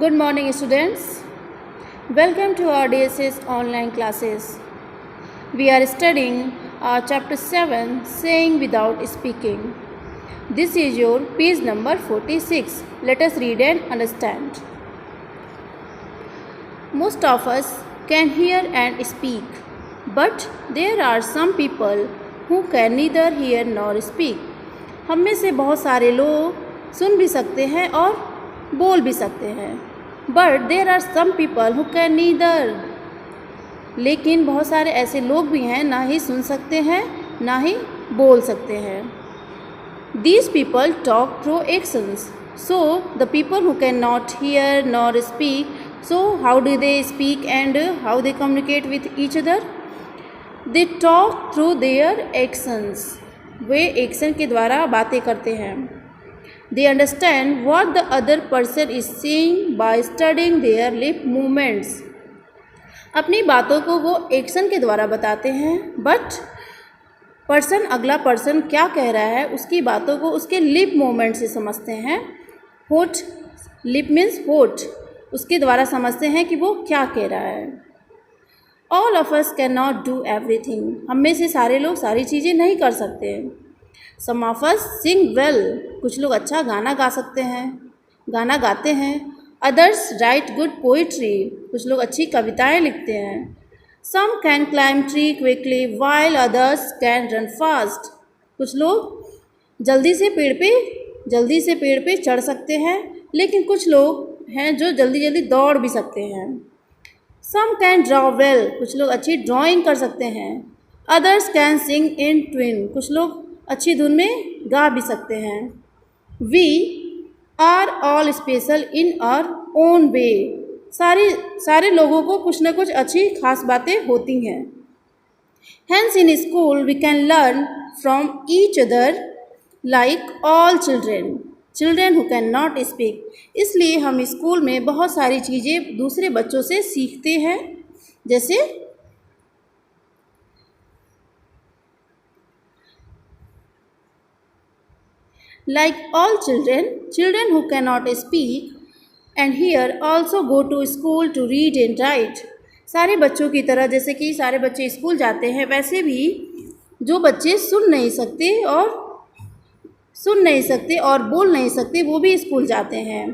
Good morning, students. Welcome to our DSS online classes. We are studying our chapter 7, Saying Without Speaking. This is your page number 46. Let us read and understand. Most of us can hear and speak, but there are some people who can neither hear nor speak. हम में से बहुत सारे लोग सुन भी सकते हैं और बोल भी सकते हैं, but there are some people who can neither. लेकिन बहुत सारे ऐसे लोग भी हैं, ना ही सुन सकते हैं ना ही बोल सकते हैं। These people talk through actions, so the people who can not here nor speak, so how do they speak and how they communicate with each other? They talk through their actions, way action के द्वारा बातें करते हैं। They understand what the other person is saying by studying their lip movements. अपनी बातों को वो action के द्वारा बताते हैं, बट अगला पर्सन क्या कह रहा है उसकी बातों को उसके लिप मूवमेंट से समझते हैं। होठ, लिप मीन्स होठ, उसके द्वारा समझते हैं कि वो क्या कह रहा है। All of us cannot do everything. हम में से सारे लोग सारी चीज़ें नहीं कर सकते। Some of us sing well. कुछ लोग अच्छा गाना गा सकते हैं, गाना गाते हैं। Others write good poetry. कुछ लोग अच्छी कविताएं लिखते हैं। Some can climb tree quickly while others can run fast. कुछ लोग जल्दी से पेड़ पे चढ़ सकते हैं, लेकिन कुछ लोग हैं जो जल्दी दौड़ भी सकते हैं। Some can draw well. कुछ लोग अच्छी ड्राइंग कर सकते हैं। Others can sing in tune. कुछ लोग अच्छी धुन में गा भी सकते हैं। We are all special in our own way. सारे लोगों को कुछ न कुछ अच्छी खास बातें होती हैं। Hence in school we can learn from each other like all children who cannot speak. इसलिए हम स्कूल में बहुत सारी चीज़ें दूसरे बच्चों से सीखते हैं, जैसे like all children who cannot speak and hear also go to school to read and write. सारे बच्चों की तरह, जैसे कि सारे बच्चे स्कूल जाते हैं, वैसे भी जो बच्चे सुन नहीं सकते और बोल नहीं सकते वो भी स्कूल जाते हैं।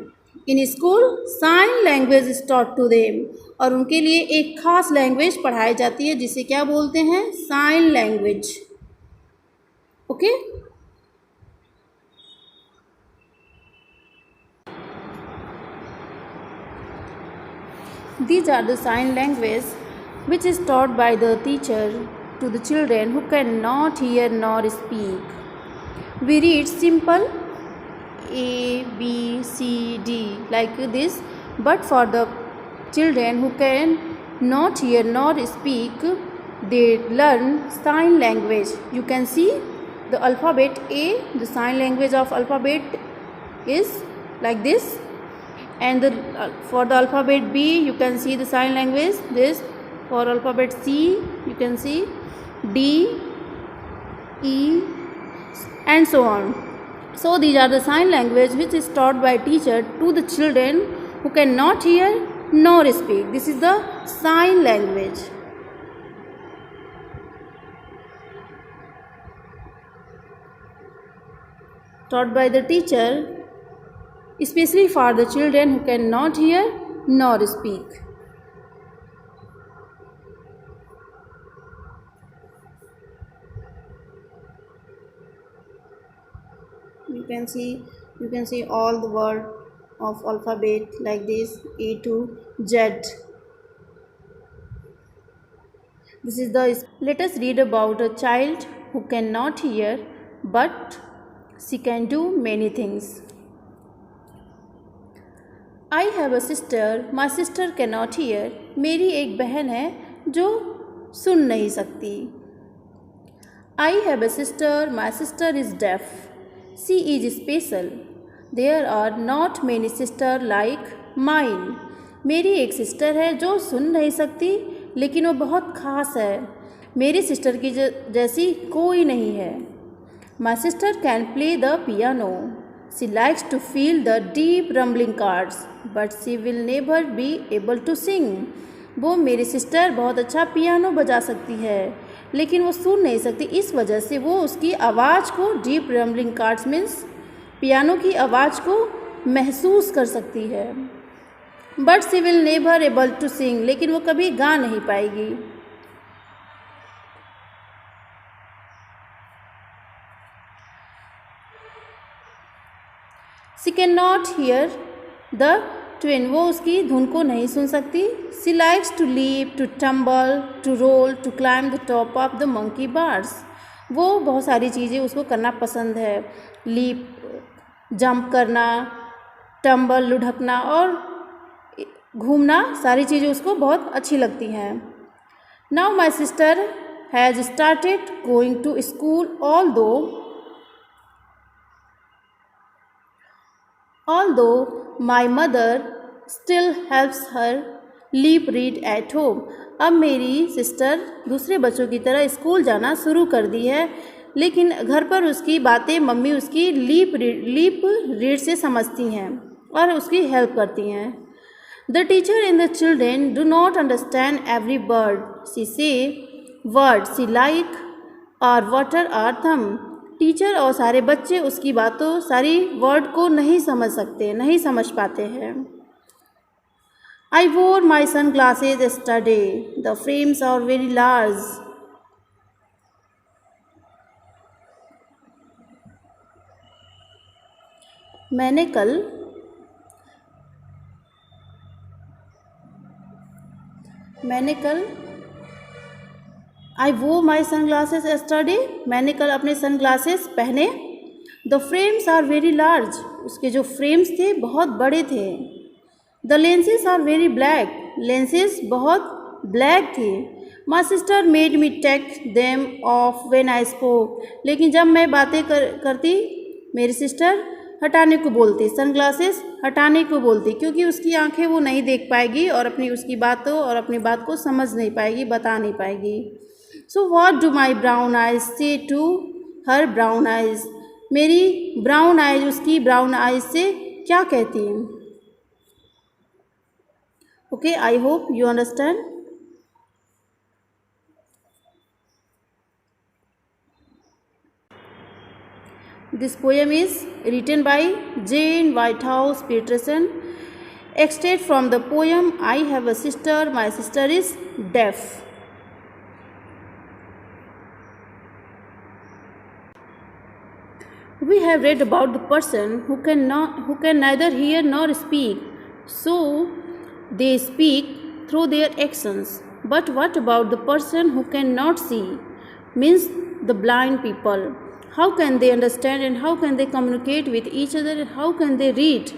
In school sign language is taught to them, और उनके लिए एक खास लैंग्वेज पढ़ाई जाती है जिसे क्या बोलते हैं? Sign language. Okay, These are the sign language which is taught by the teacher to the children who cannot hear nor speak. We read simple A, B, C, D like this, but for the children who cannot hear nor speak, they learn sign language. You can see the alphabet A, the sign language of alphabet is like this. And for the alphabet B, you can see the sign language this. For alphabet C, you can see D, E, and so on. So these are the sign language which is taught by teacher to the children who cannot hear nor speak. This is the sign language. Taught by the teacher, especially for the children who cannot hear nor speak. You can see all the word of alphabet like this, A to Z. This is the. Let us read about a child who cannot hear, but she can do many things. I have a sister, my sister cannot hear. मेरी एक बहन है जो सुन नहीं सकती। I have a sister, my sister is deaf. She is special. There are not many sisters like mine. मेरी एक sister है जो सुन नहीं सकती, लेकिन वो बहुत खास है। मेरी सिस्टर की जैसी कोई नहीं है। My sister can play the piano. She likes to feel the deep rumbling chords, but she will never be able to sing. वो मेरी सिस्टर बहुत अच्छा पियानो बजा सकती है, लेकिन वो सुन नहीं सकती। इस वजह से वो उसकी आवाज़ को, deep rumbling chords means piano की आवाज़ को महसूस कर सकती है। But she will never able to sing, लेकिन वो कभी गा नहीं पाएगी। She can not hear the twin, वो उसकी धुन को नहीं सुन सकती। She likes to leap, to tumble, to roll, to climb the top of the monkey bars. वो बहुत सारी चीज़ें उसको करना पसंद है, लीप, जंप करना, टम्बल, लुढ़कना और घूमना, सारी चीज़ें उसको बहुत अच्छी लगती हैं। Now my sister has started going to school, although my mother still helps her leap read at home. अब मेरी सिस्टर दूसरे बच्चों की तरह स्कूल जाना शुरू कर दी है, लेकिन घर पर उसकी बातें मम्मी उसकी लीप रीड से समझती हैं और उसकी हेल्प करती हैं। The teacher and the children do not understand every word she say, words she like or water or thumb. Teacher और सारे बच्चे उसकी बातों, सारी वर्ड को नहीं समझ सकते, नहीं समझ पाते हैं। I wore my sunglasses yesterday. The frames are very large. मैंने कल I wore my sunglasses yesterday. मैंने कल अपने सनग्लासेस पहने। The frames are very large. उसके जो फ्रेम्स थे बहुत बड़े थे। The lenses are very black. Lenses बहुत ब्लैक थे। My sister made me take them off when I spoke. लेकिन जब मैं बातें करती मेरी सिस्टर हटाने को बोलती, सनग्लासेस हटाने को बोलती, क्योंकि उसकी आंखें वो नहीं देख पाएगी और उसकी बातों और अपनी बात को समझ नहीं पाएगी, बता नहीं पाएगी। So what do my brown eyes say to her brown eyes? मेरी ब्राउन आइज उसकी ब्राउन आइज से क्या कहती हैं? Okay, I hope you understand. This poem is written by Jane Whitehouse Peterson. Extract from the poem I have a sister, my sister is deaf. We have read about the person who can neither hear nor speak, so they speak through their actions. But what about the person who cannot see, means the blind people? How can they understand and how can they communicate with each other and how can they read?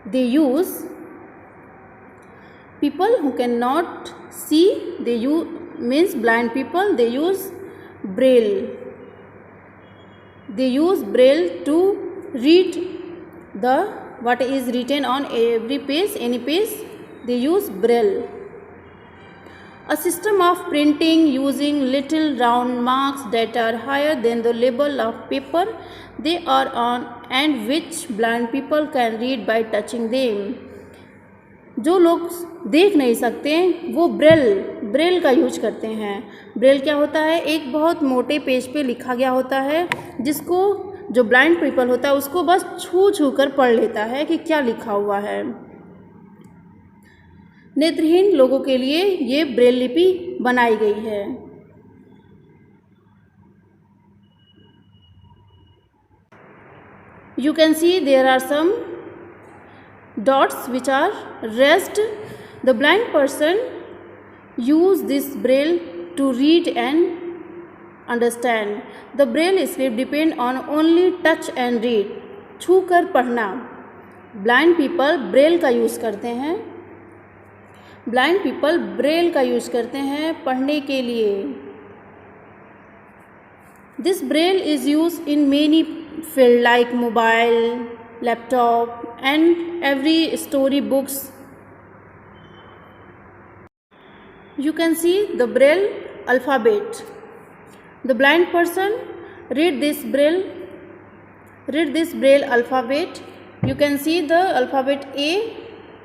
They use, people who cannot see, they use, means blind people, they use braille. They use braille to read what is written on every page, any page. They use braille. A system of printing using little round marks that are higher than the label of paper they are on and which blind people can read by touching them. जो लोग देख नहीं सकते वो Braille का use करते हैं। Braille क्या होता है? एक बहुत मोटे पेज पे लिखा गया होता है जिसको जो ब्लाइंड पीपल होता है उसको बस छू कर पढ़ लेता है कि क्या लिखा हुआ है। नेत्रहीन लोगों के लिए ये ब्रेल लिपि बनाई गई है। You can see there are some dots which are raised. The blind person use this braille to read and understand. The braille script depend on only touch and read. छू कर पढ़ना। ब्लाइंड पीपल ब्रेल का use करते हैं। Blind people Braille का use करते हैं पढ़ने के लिए। This braille is used in many fields like mobile, laptop and every story books. You can see the braille alphabet. The blind person read this braille Read this Braille alphabet. You can see the alphabet A.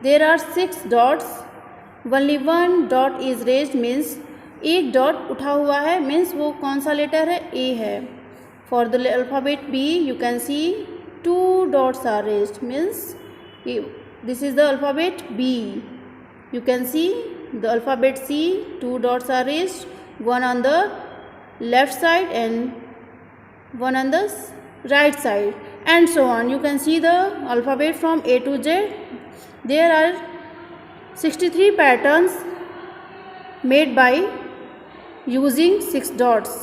There are 6 dots. Only one dot is raised means एक dot उठा हुआ है means वो कौन सा letter है, A है. For the alphabet B you can see 2 dots are raised means this is the alphabet B. You can see the alphabet C, 2 dots are raised, one on the left side and one on the right side, and so on. You can see the alphabet from A to Z. There are 63 patterns made by using 6 dots.